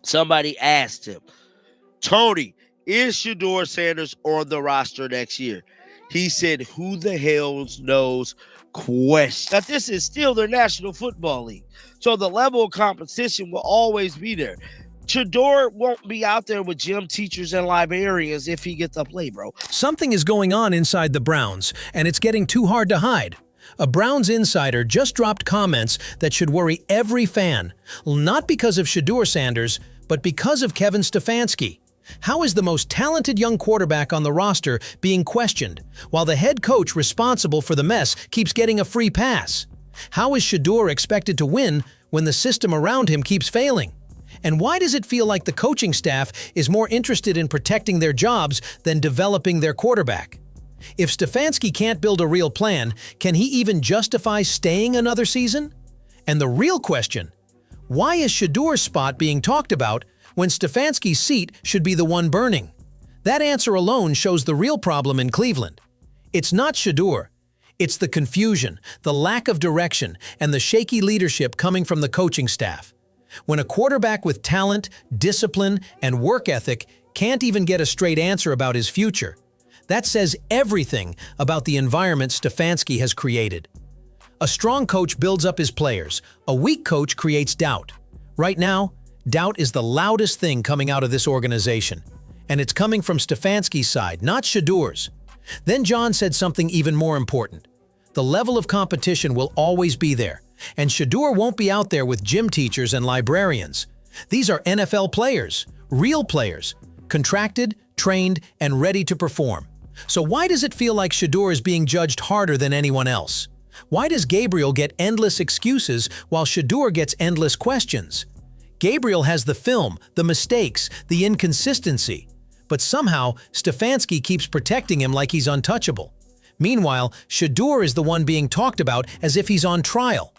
Somebody asked him, Tony, is Shedeur Sanders on the roster next year? He said, who the hell knows? Question. Now, this is still the National Football League, so the level of competition will always be there. Shedeur won't be out there with gym teachers and librarians if he gets to play, bro. Something is going on inside the Browns, and it's getting too hard to hide. A Browns insider just dropped comments that should worry every fan, not because of Shedeur Sanders, but because of Kevin Stefanski. How is the most talented young quarterback on the roster being questioned, while the head coach responsible for the mess keeps getting a free pass? How is Shedeur expected to win when the system around him keeps failing? And why does it feel like the coaching staff is more interested in protecting their jobs than developing their quarterback? If Stefanski can't build a real plan, can he even justify staying another season? And the real question, why is Shedeur's spot being talked about when Stefanski's seat should be the one burning? That answer alone shows the real problem in Cleveland. It's not Shedeur. It's the confusion, the lack of direction, and the shaky leadership coming from the coaching staff. When a quarterback with talent, discipline, and work ethic can't even get a straight answer about his future, that says everything about the environment Stefanski has created. A strong coach builds up his players. A weak coach creates doubt. Right now, doubt is the loudest thing coming out of this organization. And it's coming from Stefanski's side, not Shedeur's. Then John said something even more important. The level of competition will always be there, and Shedeur won't be out there with gym teachers and librarians. These are NFL players, real players, contracted, trained, and ready to perform. So why does it feel like Shedeur is being judged harder than anyone else? Why does Gabriel get endless excuses while Shedeur gets endless questions? Gabriel has the film, the mistakes, the inconsistency. But somehow, Stefanski keeps protecting him like he's untouchable. Meanwhile, Shedeur is the one being talked about as if he's on trial.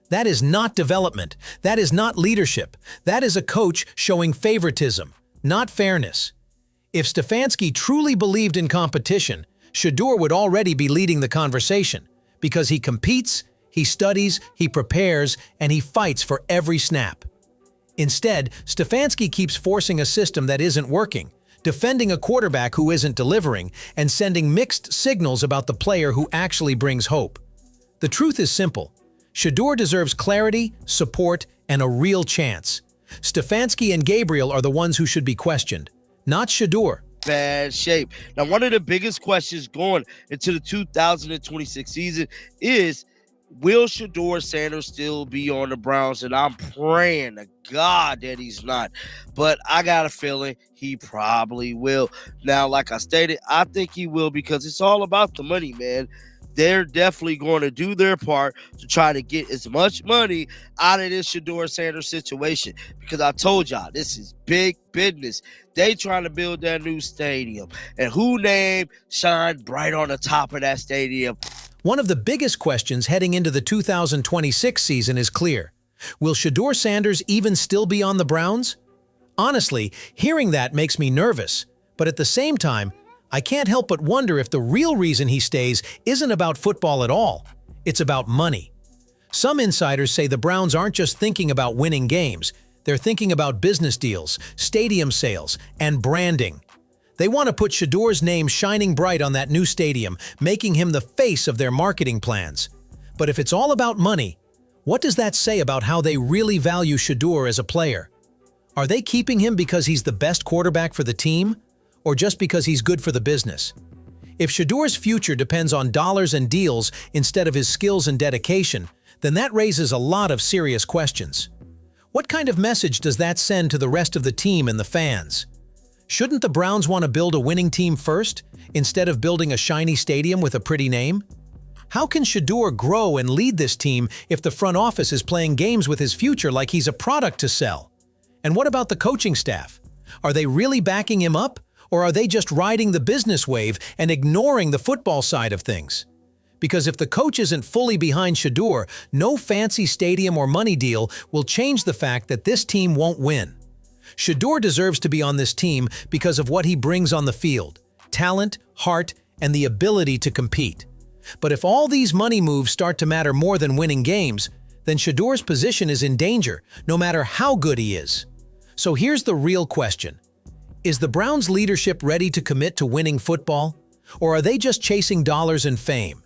That is not development. That is not leadership. That is a coach showing favoritism, not fairness. If Stefanski truly believed in competition, Shedeur would already be leading the conversation, because he competes, he studies, he prepares, and he fights for every snap. Instead, Stefanski keeps forcing a system that isn't working, defending a quarterback who isn't delivering, and sending mixed signals about the player who actually brings hope. The truth is simple. Shedeur deserves clarity, support, and a real chance. Stefanski and Gabriel are the ones who should be questioned, not Shedeur. Bad shape. Now, one of the biggest questions going into the 2026 season is, will Shedeur Sanders still be on the Browns? And I'm praying to God that he's not. But I got a feeling he probably will. Now, like I stated, I think he will because it's all about the money, man. They're definitely going to do their part to try to get as much money out of this Shedeur Sanders situation. Because I told y'all, this is big business. They trying to build that new stadium. And who name shined bright on the top of that stadium? One of the biggest questions heading into the 2026 season is clear. Will Shedeur Sanders even still be on the Browns? Honestly, hearing that makes me nervous. But at the same time, I can't help but wonder if the real reason he stays isn't about football at all. It's about money. Some insiders say the Browns aren't just thinking about winning games. They're thinking about business deals, stadium sales, and branding. They want to put Shedeur's name shining bright on that new stadium, making him the face of their marketing plans. But if it's all about money, what does that say about how they really value Shedeur as a player? Are they keeping him because he's the best quarterback for the team? Or just because he's good for the business? If Shedeur's future depends on dollars and deals instead of his skills and dedication, then that raises a lot of serious questions. What kind of message does that send to the rest of the team and the fans? Shouldn't the Browns want to build a winning team first, instead of building a shiny stadium with a pretty name? How can Shedeur grow and lead this team if the front office is playing games with his future like he's a product to sell? And what about the coaching staff? Are they really backing him up? Or are they just riding the business wave and ignoring the football side of things? Because if the coach isn't fully behind Shedeur, no fancy stadium or money deal will change the fact that this team won't win. Shedeur deserves to be on this team because of what he brings on the field: talent, heart, and the ability to compete. But if all these money moves start to matter more than winning games, then Shedeur's position is in danger, no matter how good he is. So here's the real question. Is the Browns leadership ready to commit to winning football? Or are they just chasing dollars and fame?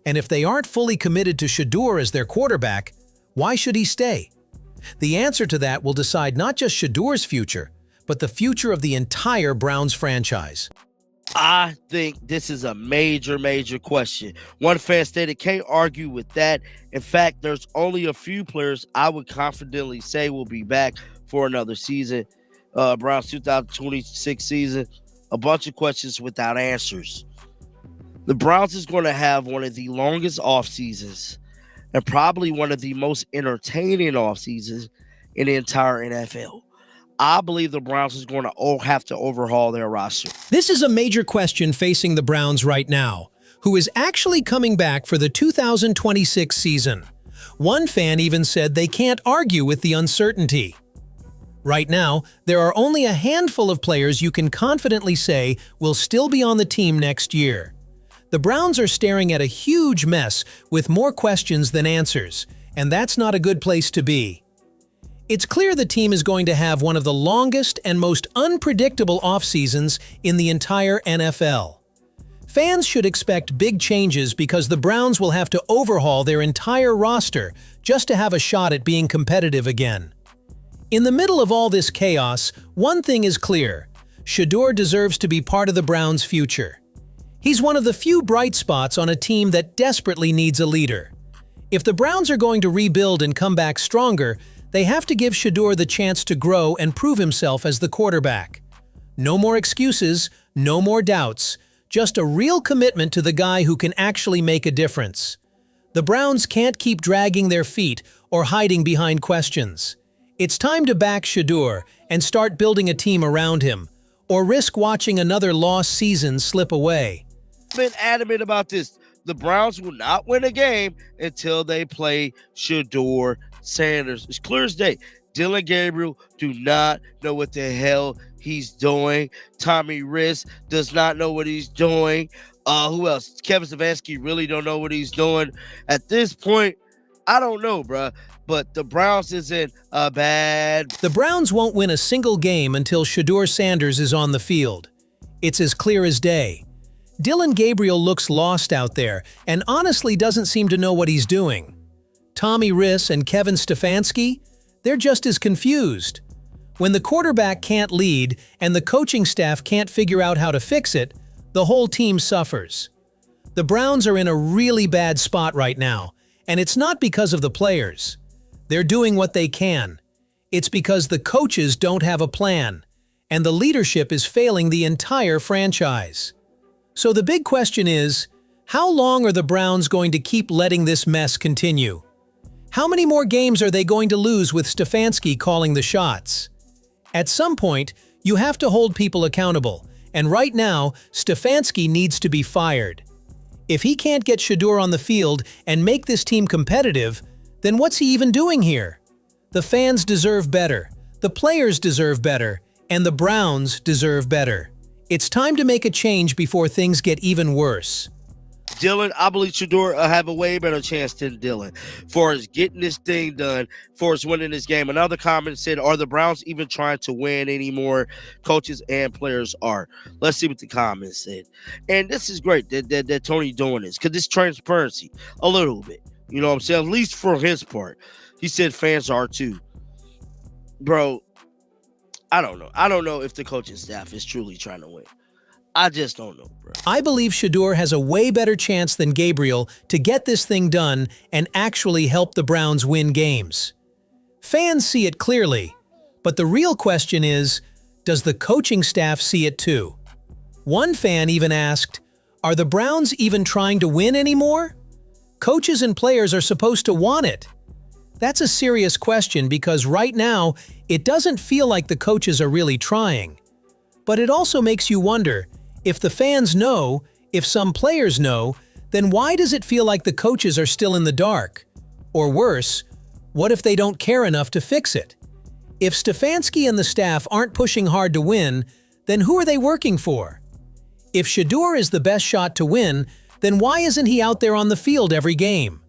And if they aren't fully committed to Shedeur as their quarterback, why should he stay? The answer to that will decide not just Shedeur's future, but the future of the entire Browns franchise. I think this is a major question. One fan stated, can't argue with that. In fact, there's only a few players I would confidently say will be back for another season. Browns 2026 season. A bunch of questions without answers. The Browns is going to have one of the longest off seasons and probably one of the most entertaining off seasons in the entire NFL. I believe the Browns is going to have to overhaul their roster. This is a major question facing the Browns right now, who is actually coming back for the 2026 season. One fan even said they can't argue with the uncertainty. Right now, there are only a handful of players you can confidently say will still be on the team next year. The Browns are staring at a huge mess with more questions than answers, and that's not a good place to be. It's clear the team is going to have one of the longest and most unpredictable off-seasons in the entire NFL. Fans should expect big changes because the Browns will have to overhaul their entire roster just to have a shot at being competitive again. In the middle of all this chaos, one thing is clear: Shedeur deserves to be part of the Browns' future. He's one of the few bright spots on a team that desperately needs a leader. If the Browns are going to rebuild and come back stronger, they have to give Shedeur the chance to grow and prove himself as the quarterback. No more excuses, no more doubts, just a real commitment to the guy who can actually make a difference. The Browns can't keep dragging their feet or hiding behind questions. It's time to back Shedeur and start building a team around him, or risk watching another lost season slip away. I've been adamant about this. The Browns will not win a game until they play Shedeur Sanders. It's clear as day. Dillon Gabriel do not know what the hell he's doing. Tommy Riss does not know what he's doing. Who else? Kevin Stefanski really don't know what he's doing. At this point, I don't know, bruh. But the Browns is in a bad... The Browns won't win a single game until Shedeur Sanders is on the field. It's as clear as day. Dillon Gabriel looks lost out there and honestly doesn't seem to know what he's doing. Tommy Riss and Kevin Stefanski, they're just as confused. When the quarterback can't lead and the coaching staff can't figure out how to fix it, the whole team suffers. The Browns are in a really bad spot right now, and it's not because of the players. They're doing what they can. It's because the coaches don't have a plan, and the leadership is failing the entire franchise. So the big question is, how long are the Browns going to keep letting this mess continue? How many more games are they going to lose with Stefanski calling the shots? At some point, you have to hold people accountable, and right now, Stefanski needs to be fired. If he can't get Shedeur on the field and make this team competitive, then what's he even doing here? The fans deserve better, the players deserve better, and the Browns deserve better. It's time to make a change before things get even worse. Dillon, I believe Shedeur will have a way better chance than Dillon for us getting this thing done, for us winning this game. Another comment said, are the Browns even trying to win anymore? Coaches and players are. Let's see what the comments said. And this is great that Tony doing this, because it's transparency a little bit. You know what I'm saying? At least for his part. He said fans are too. Bro, I don't know. I don't know if the coaching staff is truly trying to win. I just don't know, bro. I believe Shedeur has a way better chance than Gabriel to get this thing done and actually help the Browns win games. Fans see it clearly, but the real question is, does the coaching staff see it too? One fan even asked, are the Browns even trying to win anymore? Coaches and players are supposed to want it. That's a serious question because right now, it doesn't feel like the coaches are really trying. But it also makes you wonder, if the fans know, if some players know, then why does it feel like the coaches are still in the dark? Or worse, what if they don't care enough to fix it? If Stefanski and the staff aren't pushing hard to win, then who are they working for? If Shedeur is the best shot to win, then why isn't he out there on the field every game?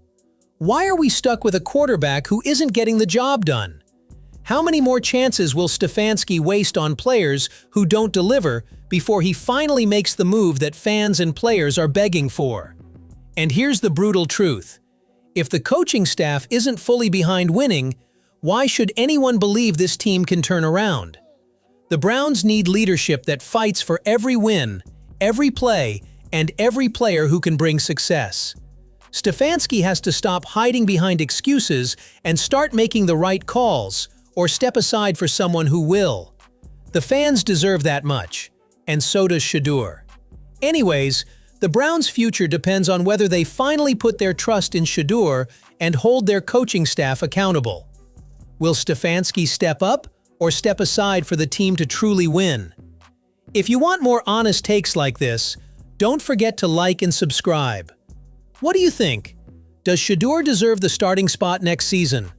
Why are we stuck with a quarterback who isn't getting the job done? How many more chances will Stefanski waste on players who don't deliver before he finally makes the move that fans and players are begging for? And here's the brutal truth. If the coaching staff isn't fully behind winning, why should anyone believe this team can turn around? The Browns need leadership that fights for every win, every play, and every player who can bring success. Stefanski has to stop hiding behind excuses and start making the right calls, or step aside for someone who will. The fans deserve that much, and so does Shedeur. Anyways, the Browns' future depends on whether they finally put their trust in Shedeur and hold their coaching staff accountable. Will Stefanski step up or step aside for the team to truly win? If you want more honest takes like this, don't forget to like and subscribe. What do you think? Does Shedeur deserve the starting spot next season?